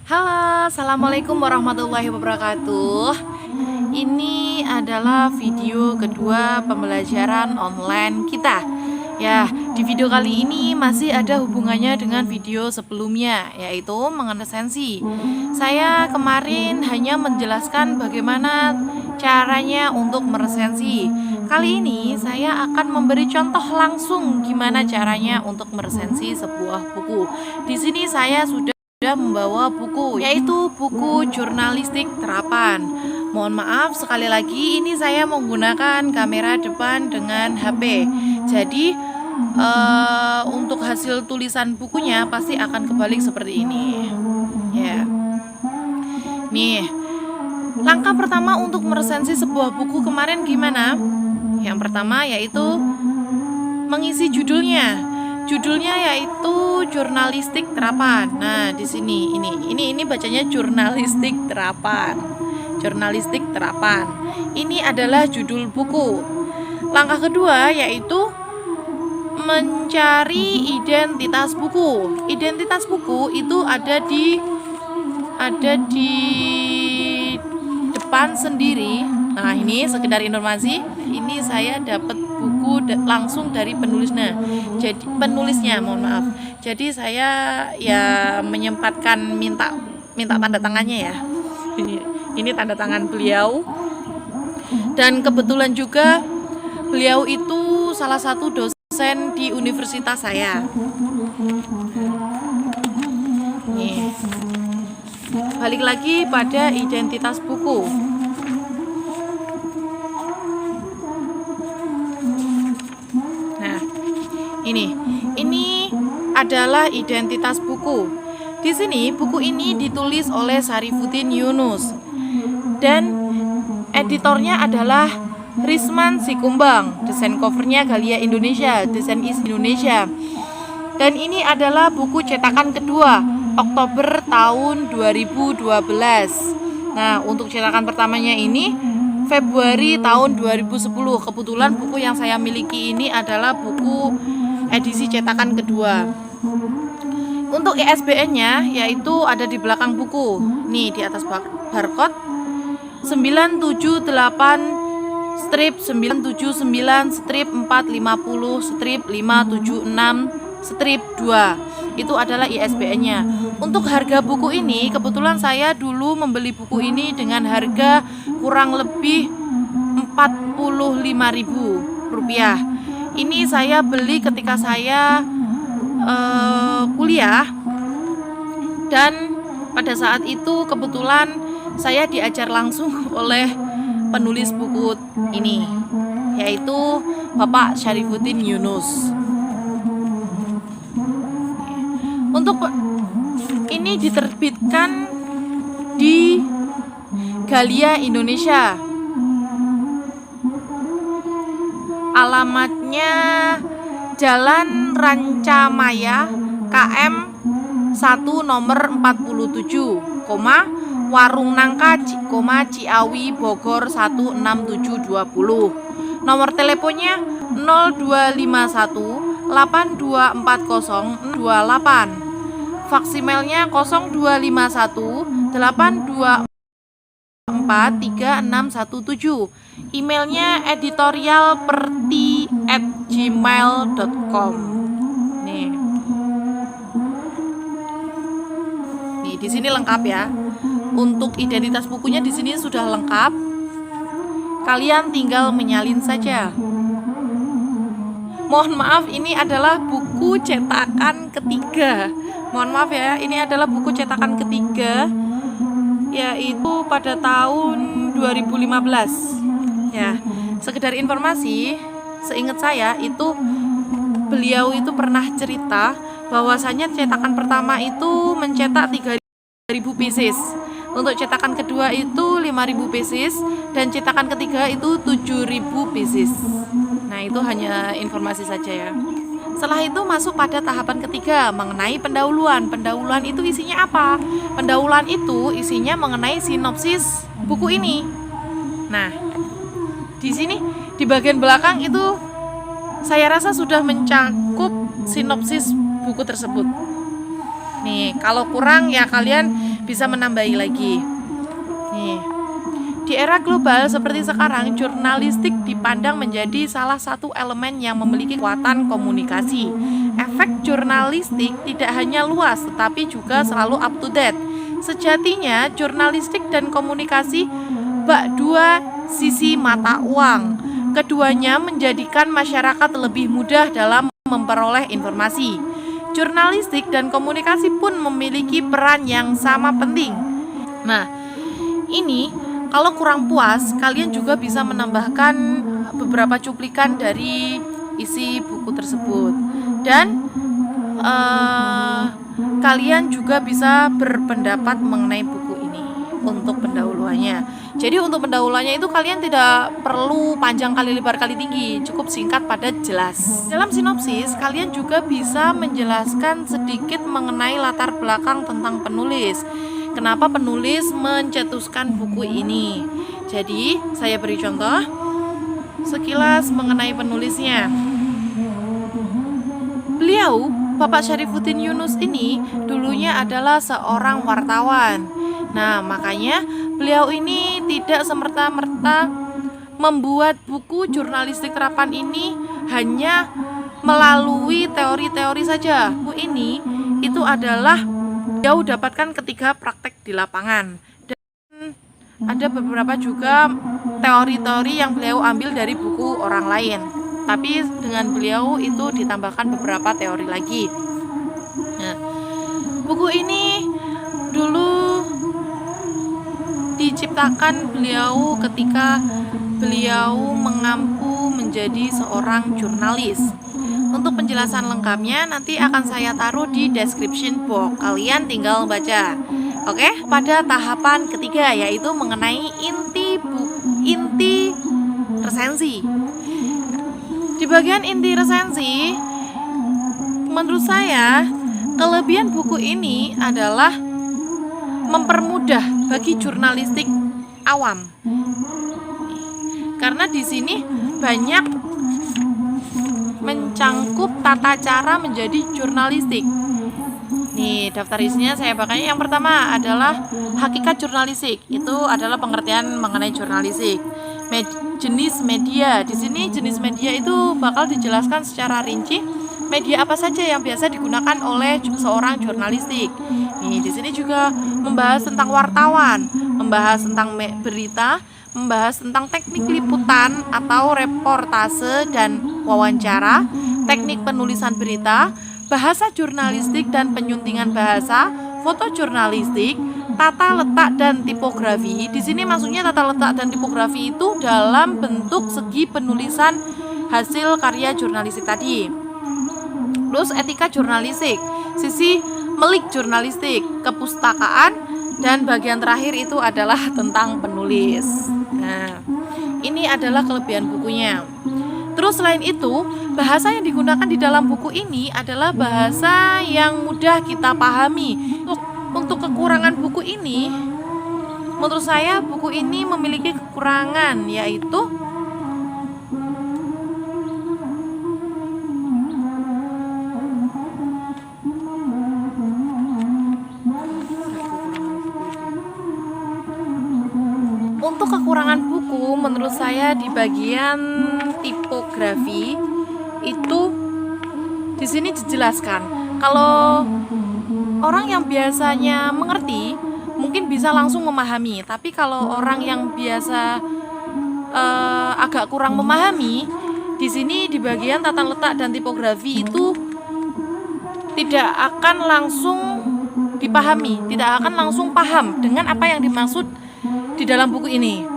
Halo, assalamualaikum warahmatullahi wabarakatuh. Ini adalah video kedua pembelajaran online kita. Ya, di video kali ini masih ada hubungannya dengan video sebelumnya, yaitu mengenai sensi. Saya kemarin hanya menjelaskan bagaimana caranya untuk meresensi. Kali ini saya akan memberi contoh langsung gimana caranya untuk meresensi sebuah buku. Di sini saya sudah membawa buku, yaitu buku jurnalistik terapan. Mohon maaf sekali lagi, ini saya menggunakan kamera depan dengan HP. Jadi untuk hasil tulisan bukunya pasti akan kebalik seperti ini. Ya. Nih, langkah pertama untuk meresensi sebuah buku kemarin gimana? Yang pertama yaitu mengisi judulnya. Judulnya yaitu jurnalistik terapan. Nah, di sini ini bacanya jurnalistik terapan. Jurnalistik terapan. Ini adalah judul buku. Langkah kedua yaitu mencari identitas buku. Identitas buku itu ada di depan sendiri. Nah, ini sekedar informasi. Ini saya dapat buku langsung dari penulisnya. Mohon maaf. Jadi saya ya menyempatkan minta tanda tangannya ya. Ini tanda tangan beliau. Dan kebetulan juga beliau itu salah satu dosen di universitas saya. Nih. Balik lagi pada identitas buku. Nah, ini adalah identitas buku. Di sini buku ini ditulis oleh Syarifuddin Yunus dan editornya adalah Risman Sikumbang. Desain covernya Galia Indonesia, desain isi Indonesia. Dan ini adalah buku cetakan kedua, Oktober tahun 2012. Nah, untuk cetakan pertamanya ini Februari tahun 2010. Kebetulan buku yang saya miliki ini adalah buku edisi cetakan kedua. Untuk ISBN-nya yaitu ada di belakang buku. Nih, di atas barcode 979-450-576-2. Itu adalah ISBN-nya. Untuk harga buku ini, kebetulan saya dulu membeli buku ini dengan harga kurang lebih Rp45.000. Ini saya beli ketika saya kuliah, dan pada saat itu kebetulan saya diajar langsung oleh penulis buku ini, yaitu Bapak Syarifuddin Yunus. Untuk ini diterbitkan di Galia Indonesia. Alamatnya Jalan Rancamaya KM 1 nomor 47, Warung Nangka, Ciawi, Bogor 16720. Nomor teleponnya 0251 824028. Faksimelnya 0251 824 3617. Emailnya editorialperti@gmail.com. Nih, di sini lengkap ya. Untuk identitas bukunya di sini sudah lengkap. Kalian tinggal menyalin saja. Mohon maaf, ini adalah buku cetakan ketiga. Mohon maaf ya, ini adalah buku cetakan ketiga, yaitu pada tahun 2015. Ya, sekedar informasi, seingat saya itu beliau itu pernah cerita bahwasanya cetakan pertama itu mencetak 3.000 pieces. Untuk cetakan kedua itu 5.000 pieces dan cetakan ketiga itu 7.000 pieces. Nah, itu hanya informasi saja ya. Setelah itu masuk pada tahapan ketiga mengenai pendahuluan. Pendahuluan itu isinya apa? Pendahuluan itu isinya mengenai sinopsis buku ini. Nah, di sini di bagian belakang itu saya rasa sudah mencakup sinopsis buku tersebut. Nih, kalau kurang ya kalian bisa menambahi lagi. Nih, di era global seperti sekarang, jurnalistik dipandang menjadi salah satu elemen yang memiliki kekuatan komunikasi. Efek jurnalistik tidak hanya luas, tetapi juga selalu up to date. Sejatinya, jurnalistik dan komunikasi bak dua sisi mata uang. Keduanya menjadikan masyarakat lebih mudah dalam memperoleh informasi. Jurnalistik dan komunikasi pun memiliki peran yang sama penting. Nah, ini kalau kurang puas, kalian juga bisa menambahkan beberapa cuplikan dari isi buku tersebut. Dan kalian juga bisa berpendapat mengenai buku ini untuk pendahuluannya. Jadi untuk pendahuluannya itu kalian tidak perlu panjang kali lebar kali tinggi, cukup singkat padat jelas. Dalam sinopsis, kalian juga bisa menjelaskan sedikit mengenai latar belakang tentang penulis. Kenapa penulis mencetuskan buku ini? Jadi, saya beri contoh sekilas mengenai penulisnya. Beliau, Bapak Syarifuddin Yunus ini dulunya adalah seorang wartawan. Nah, makanya beliau ini tidak semerta-merta membuat buku jurnalistik terapan ini hanya melalui teori-teori saja. Buku ini itu adalah beliau dapatkan ketika praktek di lapangan, dan ada beberapa juga teori-teori yang beliau ambil dari buku orang lain, tapi dengan beliau itu ditambahkan beberapa teori lagi. Nah, buku ini dulu diciptakan beliau ketika beliau mengampu menjadi seorang jurnalis. Untuk penjelasan lengkapnya nanti akan saya taruh di description box. Kalian tinggal baca. Oke, pada tahapan ketiga yaitu mengenai inti resensi. Di bagian inti resensi, menurut saya kelebihan buku ini adalah mempermudah bagi jurnalistik awam. Karena di sini banyak mencangkup tata cara menjadi jurnalistik. Nih, daftar isinya saya pakai. Yang pertama adalah hakikat jurnalistik. Itu adalah pengertian mengenai jurnalistik. Jenis media. Di sini jenis media itu bakal dijelaskan secara rinci. Media apa saja yang biasa digunakan oleh seorang jurnalistik. Nih, di sini juga membahas tentang wartawan, membahas tentang berita, membahas tentang teknik liputan atau reportase dan wawancara, teknik penulisan berita, bahasa jurnalistik dan penyuntingan bahasa, foto jurnalistik, tata letak dan tipografi. Di sini maksudnya tata letak dan tipografi itu dalam bentuk segi penulisan hasil karya jurnalistik tadi. Terus etika jurnalistik, sisi melik jurnalistik, kepustakaan, dan bagian terakhir itu adalah tentang penulis. Nah, ini adalah kelebihan bukunya. Terus selain itu, bahasa yang digunakan di dalam buku ini adalah bahasa yang mudah kita pahami. Untuk kekurangan buku ini, menurut saya buku ini memiliki kekurangan, yaitu kekurangan buku menurut saya di bagian tipografi itu di sini dijelaskan. Kalau orang yang biasanya mengerti mungkin bisa langsung memahami, tapi kalau orang yang biasa agak kurang memahami, di sini di bagian tata letak dan tipografi itu tidak akan langsung dipahami, tidak akan langsung paham dengan apa yang dimaksud di dalam buku ini.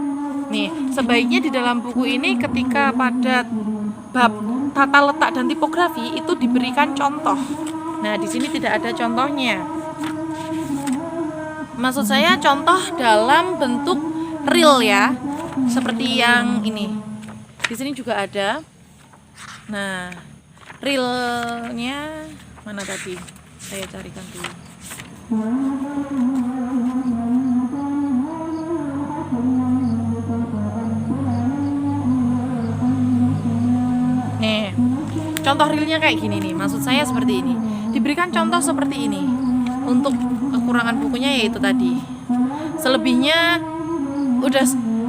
Nih, sebaiknya di dalam buku ini ketika pada bab tata letak dan tipografi itu diberikan contoh. Nah, di sini tidak ada contohnya. Maksud saya contoh dalam bentuk real ya, seperti yang ini. Di sini juga ada. Nah, realnya mana tadi? Saya carikan dulu. Nih, contoh realnya kayak gini nih. Maksud saya seperti ini. Diberikan contoh seperti ini. Untuk kekurangan bukunya yaitu tadi. Selebihnya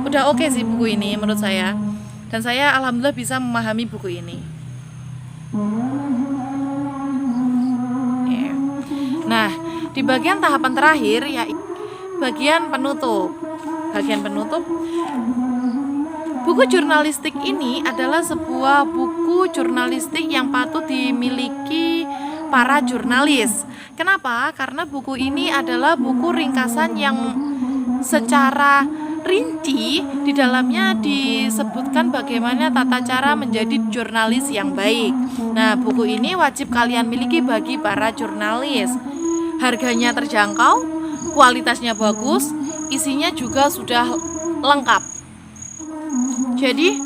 udah oke sih buku ini menurut saya. Dan saya alhamdulillah bisa memahami buku ini. Ya. Nah, di bagian tahapan terakhir ya bagian penutup. Bagian penutup, buku jurnalistik ini adalah sebuah buku jurnalistik yang patut dimiliki para jurnalis. Kenapa? Karena buku ini adalah buku ringkasan yang secara rinci di dalamnya disebutkan bagaimana tata cara menjadi jurnalis yang baik. Nah, buku ini wajib kalian miliki bagi para jurnalis. Harganya terjangkau, kualitasnya bagus, isinya juga sudah lengkap. Jadi,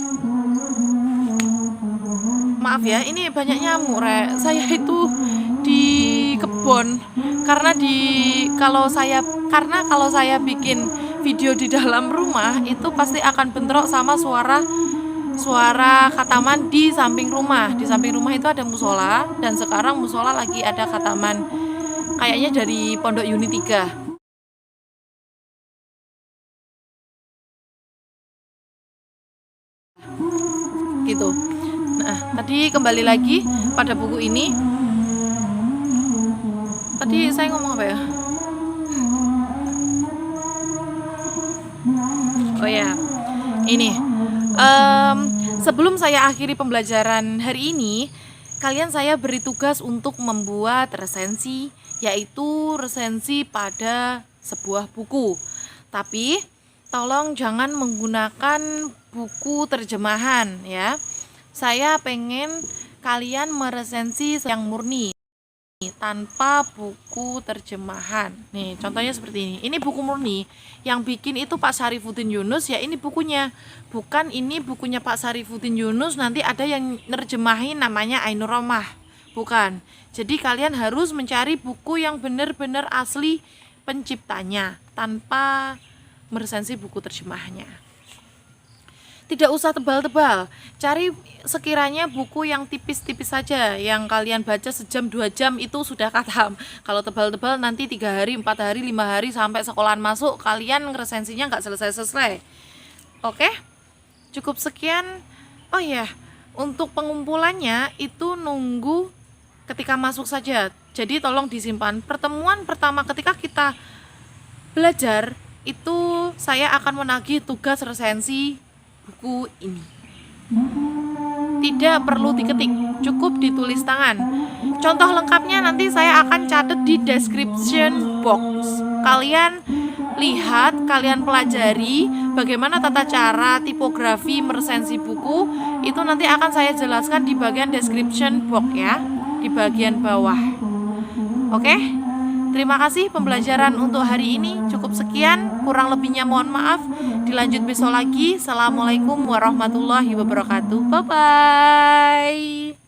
maaf ya, ini banyak nyamuk, Saya itu di kebun karena kalau saya bikin video di dalam rumah itu pasti akan bentrok sama suara khataman di samping rumah. Di samping rumah itu ada musola, dan sekarang musola lagi ada khataman kayaknya dari Pondok Uni 3. Gitu. Nah, tadi kembali lagi pada buku ini. Tadi saya ngomong apa ya? Oh ya, ini sebelum saya akhiri pembelajaran hari ini, saya beri tugas untuk membuat resensi, yaitu resensi pada sebuah buku. Tapi tolong jangan menggunakan buku terjemahan ya. Saya pengen kalian meresensi yang murni tanpa buku terjemahan. Nih, contohnya seperti ini. Ini buku murni. Yang bikin itu Pak Syarifuddin Yunus, ya ini bukunya. Bukan ini bukunya Pak Syarifuddin Yunus, nanti ada yang nerjemahin namanya Ainur Romah. Bukan. Jadi kalian harus mencari buku yang benar-benar asli penciptanya tanpa meresensi buku terjemahnya. Tidak usah tebal-tebal, cari sekiranya buku yang tipis-tipis saja, yang kalian baca sejam 2 jam itu sudah khatam. Kalau tebal-tebal nanti 3 hari, 4 hari, 5 hari sampai sekolahan masuk kalian resensinya nggak selesai-selesai. Oke, cukup sekian. Oh ya, untuk pengumpulannya itu nunggu ketika masuk saja, jadi tolong disimpan. Pertemuan pertama ketika kita belajar itu saya akan menagih tugas resensi buku ini. Tidak perlu diketik, cukup ditulis tangan. Contoh lengkapnya nanti saya akan catat di description box. Kalian lihat, kalian pelajari bagaimana tata cara tipografi meresensi buku. Itu nanti akan saya jelaskan di bagian description box ya, di bagian bawah. Oke? Terima kasih pembelajaran untuk hari ini. Cukup sekian, kurang lebihnya mohon maaf. Dilanjut besok lagi. Assalamualaikum warahmatullahi wabarakatuh. Bye-bye.